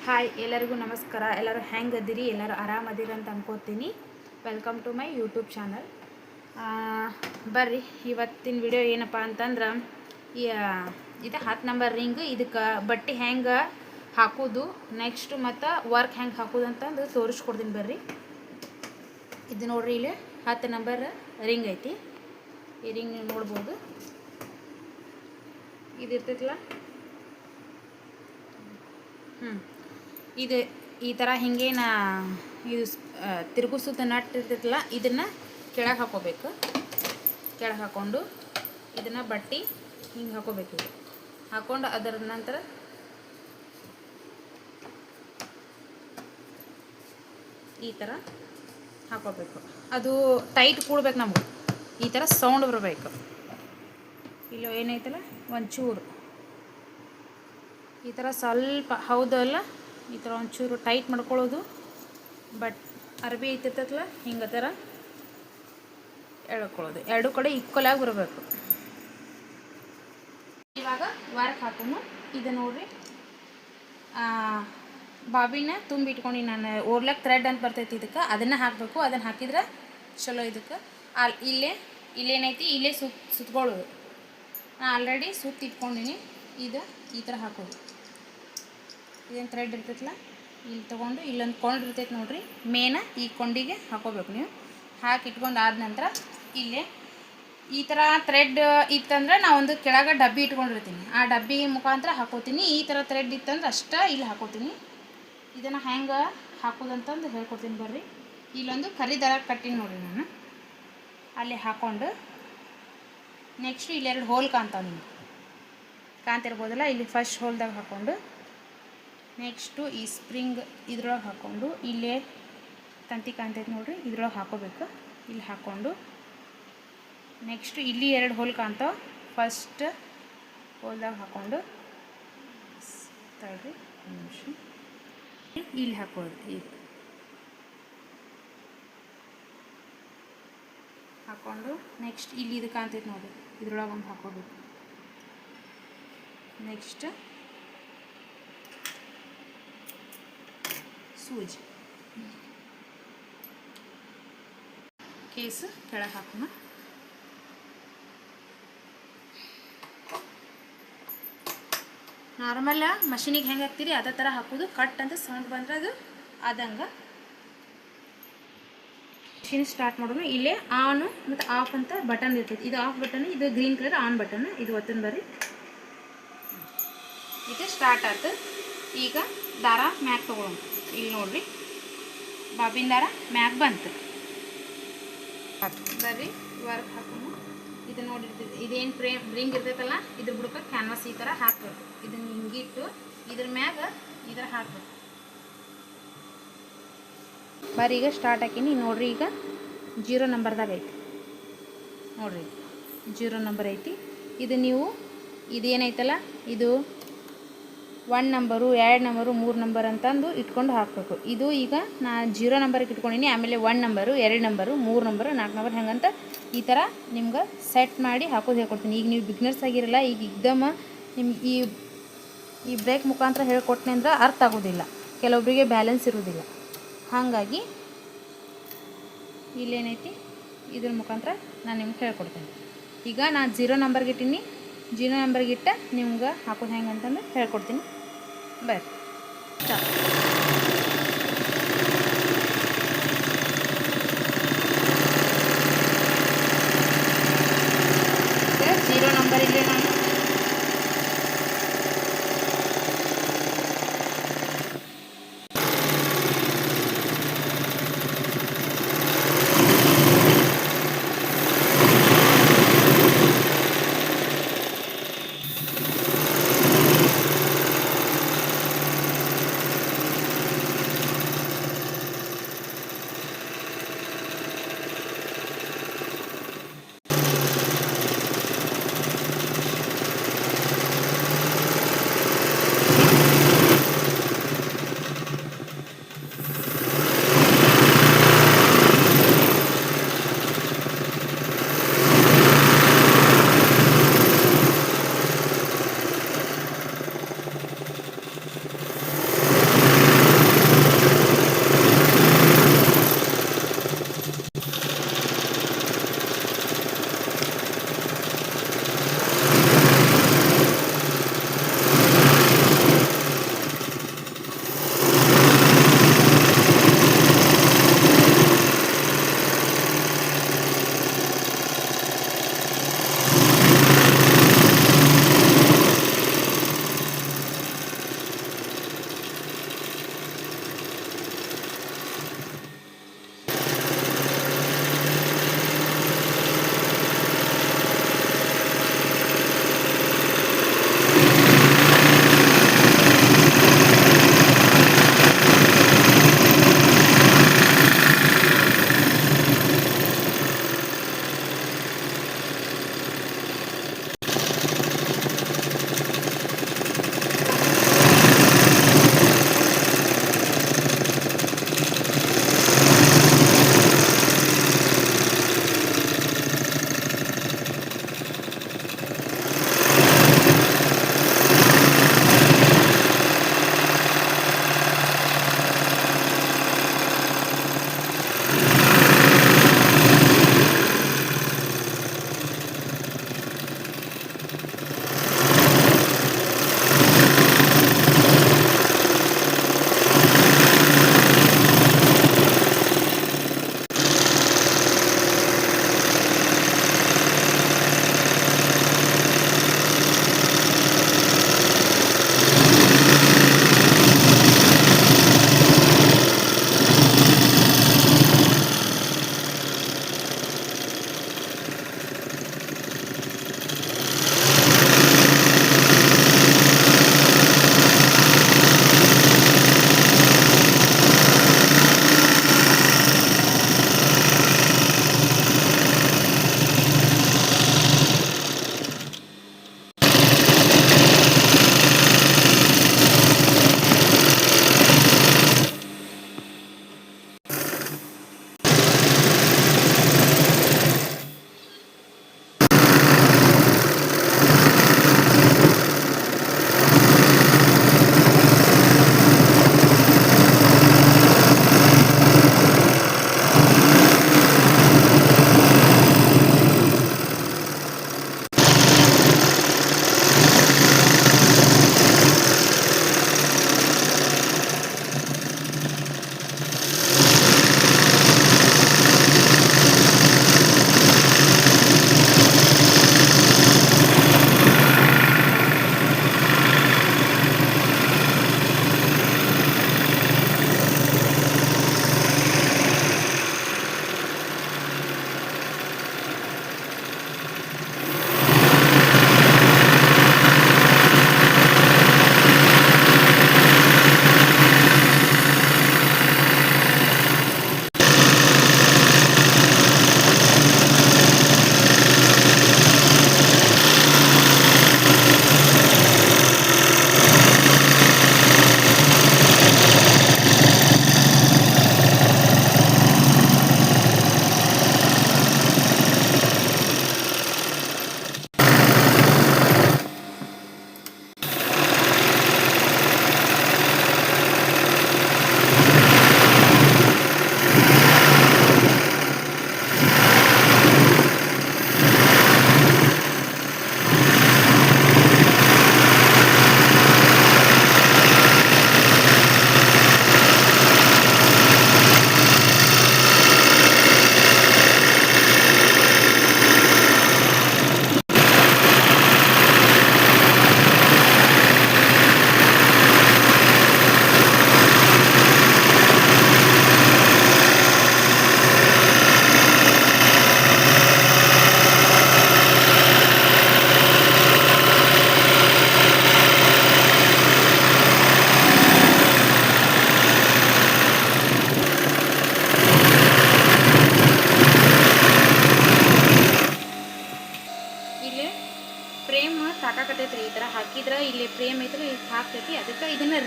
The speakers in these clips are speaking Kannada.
ಹಾಯ್ ಎಲ್ಲರಿಗೂ ನಮಸ್ಕಾರ. ಎಲ್ಲರೂ ಹೆಂಗದಿರಿ? ಎಲ್ಲರೂ ಆರಾಮದಿರಿ ಅಂತ ಅನ್ಕೋತೀನಿ. Welcome to my YouTube channel. ಬರ್ರಿ, ಇವತ್ತಿನ ವಿಡಿಯೋ ಏನಪ್ಪ ಅಂತಂದ್ರೆ ಇದು 10 ನಂಬರ್ ರಿಂಗ್. ಇದಕ್ಕೆ ಬಟ್ಟೆ ಹೆಂಗೆ ಹಾಕೋದು, ನೆಕ್ಸ್ಟ್ ಮತ್ತು ವರ್ಕ್ ಹೆಂಗೆ ಹಾಕೋದು ಅಂತಂದು ತೋರಿಸ್ಕೊಡ್ತೀನಿ. ಬರ್ರಿ, ಇದು ನೋಡ್ರಿ, ಇಲ್ಲಿ 10 ನಂಬರ್ ರಿಂಗ್ ಐತಿ. ಈ ರಿಂಗ್ ನೀವು ನೋಡ್ಬೋದು. ಇದು ಇರ್ತೈತಲ್ಲ, ಇದು ಈ ಥರ ಹಿಂಗೆ ಇದು ತಿರುಗಿಸೋದು ನಟ್ ಇರ್ತೈತಲ್ಲ, ಇದನ್ನು ಕೆಳಗೆ ಹಾಕೋಬೇಕು. ಕೆಳಗೆ ಹಾಕ್ಕೊಂಡು ಇದನ್ನು ಬಟ್ಟೆ ಹಿಂಗೆ ಹಾಕೋಬೇಕು. ಇದು ಹಾಕ್ಕೊಂಡು ಅದರ ನಂತರ ಈ ಥರ ಹಾಕೋಬೇಕು. ಅದು ಟೈಟ್ ಕೂಡ್ಬೇಕು ನಮ್ಗೆ. ಈ ಥರ ಸೌಂಡ್ ಬರಬೇಕು. ಇಲ್ಲಿ ಏನೈತಲ್ಲ, ಒಂಚೂರು ಈ ಥರ ಸ್ವಲ್ಪ, ಹೌದಲ್ಲ, ಈ ಥರ ಒಂಚೂರು ಟೈಟ್ ಮಾಡ್ಕೊಳ್ಳೋದು. ಬಟ್ ಅರ್ಬಿ ಐತಿರ್ತಲ್ಲ, ಹಿಂಗೆ ಥರ ಎಳ್ಕೊಳ್ಳೋದು. ಎರಡು ಕಡೆ ಈಕ್ವಲ್ ಆಗಿ ಬರಬೇಕು. ಇವಾಗ ವರ್ಕ್ ಹಾಕೋನು. ಇದು ನೋಡ್ರಿ, ಬಾಬಿನ ತುಂಬಿಟ್ಕೊಂಡು ನಾನು ಓರ್ಲಕ್ ಥ್ರೆಡ್ ಅಂತ ಬರ್ತೈತಿ ಇದಕ್ಕೆ, ಅದನ್ನು ಹಾಕಬೇಕು. ಅದನ್ನು ಹಾಕಿದ್ರೆ ಚಲೋ. ಇದಕ್ಕೆ ಇಲ್ಲೇನೈತಿ, ಇಲ್ಲೇ ಸುತ್ಕೊಳ್ಳೋದು. ನಾನು ಆಲ್ರೆಡಿ ಸುತ್ತಿಟ್ಕೊಂಡಿನಿ. ಇದು ಈ ಥರ ಹಾಕೋದು. ಇದೇನು ಥ್ರೆಡ್ ಇರ್ತೈತಲ್ಲ, ಇಲ್ಲಿ ತೊಗೊಂಡು ಇಲ್ಲೊಂದು ಕೊಂಡು ಇರ್ತೈತೆ ನೋಡ್ರಿ, ಮೇನ ಈ ಕೊಂಡಿಗೆ ಹಾಕೋಬೇಕು. ನೀವು ಹಾಕಿ ಇಟ್ಕೊಂಡು ಆದ ನಂತರ ಇಲ್ಲೇ ಈ ಥರ ಥ್ರೆಡ್ ಇತ್ತಂದ್ರೆ ನಾವೊಂದು ಕೆಳಗೆ ಡಬ್ಬಿ ಇಟ್ಕೊಂಡಿರ್ತೀನಿ, ಆ ಡಬ್ಬಿ ಮುಖಾಂತರ ಹಾಕೋತೀನಿ. ಈ ಥರ ಥ್ರೆಡ್ ಇತ್ತಂದ್ರೆ ಅಷ್ಟೇ ಇಲ್ಲಿ ಹಾಕೋತೀನಿ. ಇದನ್ನು ಹೆಂಗೆ ಹಾಕೋದಂತಂದು ಹೇಳ್ಕೊಡ್ತೀನಿ. ಬರ್ರಿ, ಇಲ್ಲೊಂದು ಕರಿ ದಾರ ಕಟ್ಟಿನಿ ನೋಡಿರಿ ನಾನು, ಅಲ್ಲಿ ಹಾಕ್ಕೊಂಡು ನೆಕ್ಸ್ಟು ಇಲ್ಲಿ 2 ಹೋಲ್ ಕಾಣ್ತಾವೆ. ನಿಮ್ಗೆ ಕಾಣ್ತಿರ್ಬೋದಲ್ಲ, ಇಲ್ಲಿ ಫಸ್ಟ್ ಹೋಲ್ದಾಗ ಹಾಕ್ಕೊಂಡು ನೆಕ್ಸ್ಟು ಈ ಸ್ಪ್ರಿಂಗ್ ಇದ್ರೊಳಗೆ ಹಾಕ್ಕೊಂಡು ಇಲ್ಲೇ ತಂತಿ ಕಾಣ್ತೈತೆ ನೋಡ್ರಿ, ಇದ್ರೊಳಗೆ ಹಾಕೋಬೇಕು. ಇಲ್ಲಿ ಹಾಕ್ಕೊಂಡು ನೆಕ್ಸ್ಟು ಇಲ್ಲಿ 2 ಹೋಲ್ ಕಾಣ್ತಾವೆ. ಫಸ್ಟ್ ಹೋಲ್ದಾಗ ಹಾಕ್ಕೊಂಡು ತಗೊಳ್ರಿ ನಿಮಿಷ, ಇಲ್ಲಿ ಹಾಕೋದು. ಈಗ ಹಾಕ್ಕೊಂಡು ನೆಕ್ಸ್ಟ್ ಇಲ್ಲಿ ಇದು ಕಾಣ್ತೈತೆ ನೋಡಿರಿ, ಇದ್ರೊಳಗೆ ಒಂದು ಹಾಕೋಬೇಕು. ನೆಕ್ಸ್ಟ್ ಸೂಜಿ ಕೇಸು ಕೆಳಗೆ ಹಾಕೋಣ. ನಾರ್ಮಲ್ ಮಷೀನಿಗೆ ಹೆಂಗೆ ಹಾಕ್ತೀರಿ ಅದೇ ಥರ ಹಾಕೋದು. ಕಟ್ ಅಂತ ಸೌಂಡ್ ಬಂದರೆ ಅದು ಆದಂಗೆ ಮಷೀನ್ ಸ್ಟಾರ್ಟ್ ಮಾಡೋಣ. ಇಲ್ಲೇ ಆನು ಮತ್ತು ಆಫ್ ಅಂತ ಬಟನ್ ಇರ್ತೈತಿ. ಇದು ಆಫ್ ಬಟನ್, ಇದು ಗ್ರೀನ್ ಕಲರ್ ಆನ್ ಬಟನ್. ಇದು ಒತ್ತನ್ ಬರ್ರಿ, ಇದು ಸ್ಟಾರ್ಟ್ ಆಯ್ತು. ಈಗ ದಾರ ಮ್ಯಾಕ್ ತೊಗೊಳೋಣ. ಇಲ್ಲಿ ನೋಡ್ರಿ, ಬಾಬಿನ ದಾರ ಮ್ಯಾಕ್ ಬಂತು. ಬರ್ರಿ, ವರ್ಕ್ ಹಾಕೋಣ. ಇದು ನೋಡಿರ್ತೈತಿ, ಇದೇನು ರಿಂಗ್ ಇರ್ತೈತಲ್ಲ, ಇದ್ರ ಬುಡಕ್ಕೆ ಕ್ಯಾನ್ವಾಸ್ ಈ ಥರ ಹಾಕಬೇಕು. ಇದನ್ನ ಹಿಂಗಿಟ್ಟು ಇದ್ರ ಮ್ಯಾಗ ಈ ಥರ ಹಾಕಬೇಕು. ಬರ್ರಿ, ಈಗ ಸ್ಟಾರ್ಟ್ ಹಾಕೀನಿ. ನೋಡ್ರಿ, ಈಗ 0 ನಂಬರ್ದಾಗ ಐತಿ ನೋಡ್ರಿ, 0 ನಂಬರ್ ಐತಿ. ಇದು ನೀವು ಇದೇನೈತಲ್ಲ, ಇದು 1 ನಂಬರು, 2 ನಂಬರು, 3 ನಂಬರ್ ಅಂತಂದು ಇಟ್ಕೊಂಡು ಹಾಕಬೇಕು. ಇದು ಈಗ ನಾನು 0 ನಂಬರ್ಗೆ ಇಟ್ಕೊಂಡಿನಿ. ಆಮೇಲೆ 1 ನಂಬರು, 2 ನಂಬರು, 3 ನಂಬರು, 4 ನಂಬರ್ ಹೆಂಗಂತ ಈ ಥರ ನಿಮ್ಗೆ ಸೆಟ್ ಮಾಡಿ ಹಾಕೋದು ಹೇಳ್ಕೊಡ್ತೀನಿ. ಈಗ ನೀವು ಬಿಗ್ನರ್ಸ್ ಆಗಿರಲ್ಲ, ಈಗ ಎಕ್ದಮ್ ನಿಮ್ಗೆ ಈ ಬ್ರೇಕ್ ಮುಖಾಂತರ ಹೇಳ್ಕೊಟ್ನಿ ಅಂದ್ರೆ ಅರ್ಥ ಆಗೋದಿಲ್ಲ, ಕೆಲವೊಬ್ಬರಿಗೆ ಬ್ಯಾಲೆನ್ಸ್ ಇರೋದಿಲ್ಲ. ಹಾಗಾಗಿ ಇಲ್ಲೇನೈತಿ, ಇದ್ರ ಮುಖಾಂತರ ನಾನು ನಿಮ್ಗೆ ಹೇಳ್ಕೊಡ್ತೀನಿ. ಈಗ ನಾನು 0 ನಂಬರ್ಗೆ ಇಟ್ಟೀನಿ. 0 ನಂಬರ್ಗೆ ಇಟ್ಟ ನಿಮ್ಗೆ ಹಾಕೋದು ಹೆಂಗೆ ಅಂತಂದು ಹೇಳ್ಕೊಡ್ತೀನಿ. ಬರ್ರಿ, ಸ್ಟಾರ್ಟ್. 0 ನಂಬರ್ ಇಲ್ಲೇ ನಾನು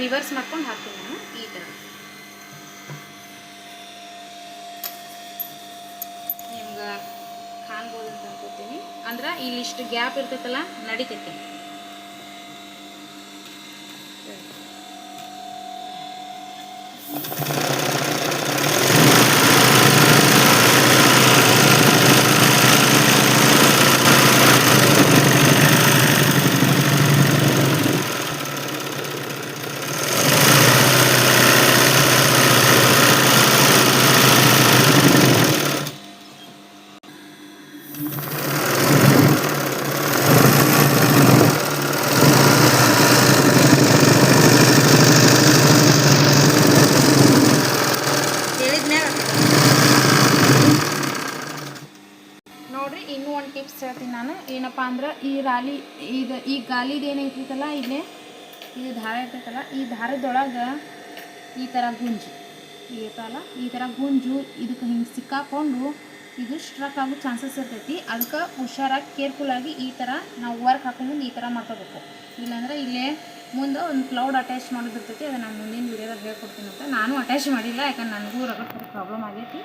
ರಿವರ್ಸ್ ಮಾಡ್ಕೊಂಡು ಹಾಕ್ತೀನಿ ನಾನು ಈ ಥರ. ನಿಮ್ಗೆ ಕಾಣ್ಬೋದು ಅಂತ ಅನ್ಕೋತೀನಿ. ಅಂದ್ರೆ ಇಲ್ಲಿಷ್ಟು ಗ್ಯಾಪ್ ಇರ್ತೈತಲ್ಲ ನಡಿತೈತಿ. ನೋಡ್ರಿ, ಇನ್ನೂ ಒಂದು ಟಿಪ್ಸ್ ಹೇಳ್ತೀನಿ ನಾನು. ಏನಪ್ಪ ಅಂದ್ರೆ ಈ ಗಾಲಿದು ಏನೈತೈತಲ್ಲ, ಇದು ದಾರ ಇರ್ತೈತಲ್ಲ, ಈ ದಾರದೊಳಗೆ ಈ ಥರ ಗುಂಜು ಇರ್ತಲ್ಲ, ಈ ಥರ ಗುಂಜು ಇದಕ್ಕೆ ಹಿಂಗೆ ಸಿಕ್ಕಾಕೊಂಡು ಇದು ಸ್ಟ್ರಕ್ ಆಗೋ ಚಾನ್ಸಸ್ ಇರ್ತೈತಿ. ಅದಕ್ಕೆ ಹುಷಾರಾಗಿ ಕೇರ್ಫುಲ್ಲಾಗಿ ಈ ಥರ ನಾವು ವರ್ಕ್ ಹಾಕೊಂಡು ಈ ಥರ ಮಾಡ್ಕೋಬೇಕು. ಇಲ್ಲಾಂದ್ರೆ ಇಲ್ಲೇ ಮುಂದೆ ಒಂದು ಕ್ಲೌಡ್ ಅಟ್ಯಾಚ್ ಮಾಡೋದಿರ್ತೈತಿ. ಅದನ್ನು ನಾನು ಮುಂದಿನ ವೀಡಿಯೋದಾಗ ಹೇಳ್ಕೊಡ್ತೀನಿ ಅಂತ. ನಾನು ಅಟ್ಯಾಚ್ ಮಾಡಿಲ್ಲ, ಯಾಕಂದ್ರೆ ನನಗೂ ರಗಡ್ ಪ್ರಾಬ್ಲಮ್ ಆಗೈತಿ.